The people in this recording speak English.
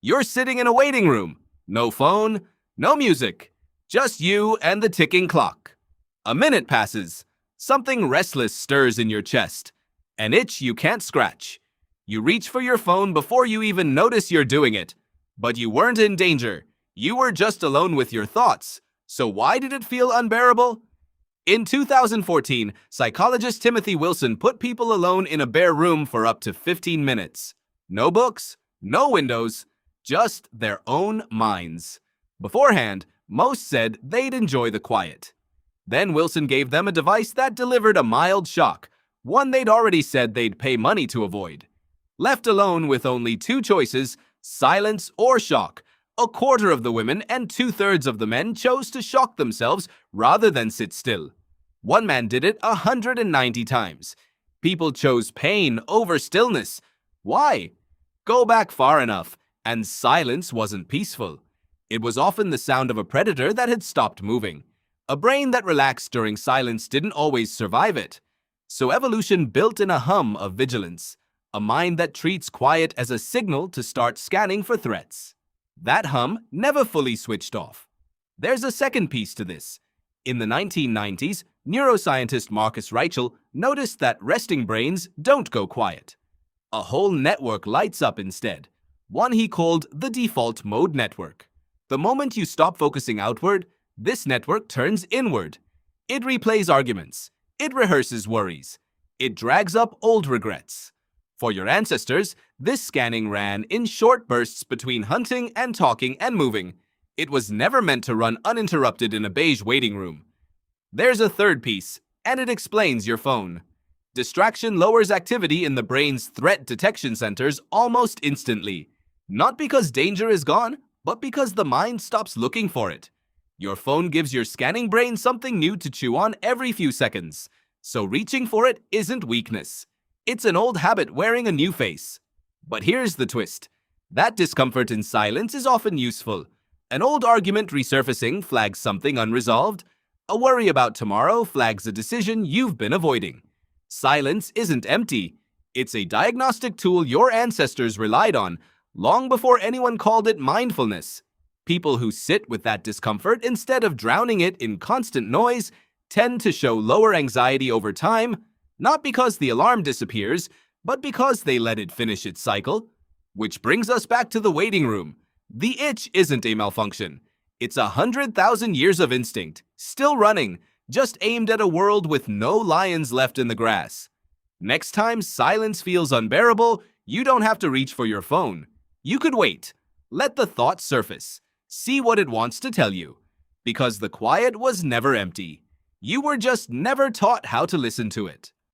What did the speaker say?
You're sitting in a waiting room. No phone, no music, just you and the ticking clock. A minute passes. Something restless stirs in your chest. An itch you can't scratch. You reach for your phone before you even notice you're doing it. But you weren't in danger. You were just alone with your thoughts. So why did it feel unbearable? In 2014, psychologist Timothy Wilson put people alone in a bare room for up to 15 minutes. No books, no windows, just their own minds. Beforehand, most said they'd enjoy the quiet. Then Wilson gave them a device that delivered a mild shock, one they'd already said they'd pay money to avoid. Left alone with only two choices, silence or shock, a quarter of the women and 2/3 of the men chose to shock themselves rather than sit still. One man did it 190 times. People chose pain over stillness. Why? Go back far enough, and silence wasn't peaceful. It was often the sound of a predator that had stopped moving. A brain that relaxed during silence didn't always survive it. So evolution built in a hum of vigilance, a mind that treats quiet as a signal to start scanning for threats. That hum never fully switched off. There's a second piece to this. In the 1990s, neuroscientist Marcus Reichel noticed that resting brains don't go quiet. A whole network lights up instead, one he called the default mode network. The moment you stop focusing outward, this network turns inward. It replays arguments. It rehearses worries. It drags up old regrets. For your ancestors, this scanning ran in short bursts between hunting and talking and moving. It was never meant to run uninterrupted in a beige waiting room. There's a third piece, and it explains your phone. Distraction lowers activity in the brain's threat detection centers almost instantly. Not because danger is gone, but because the mind stops looking for it. Your phone gives your scanning brain something new to chew on every few seconds. So reaching for it isn't weakness. It's an old habit wearing a new face. But here's the twist. That discomfort in silence is often useful. An old argument resurfacing flags something unresolved. A worry about tomorrow flags a decision you've been avoiding. Silence isn't empty. It's a diagnostic tool your ancestors relied on long before anyone called it mindfulness. People who sit with that discomfort instead of drowning it in constant noise tend to show lower anxiety over time, not because the alarm disappears, but because they let it finish its cycle. Which brings us back to the waiting room. The itch isn't a malfunction. It's 100,000 years of instinct, still running, just aimed at a world with no lions left in the grass. Next time silence feels unbearable, you don't have to reach for your phone. You could wait. Let the thought surface. See what it wants to tell you. Because the quiet was never empty. You were just never taught how to listen to it.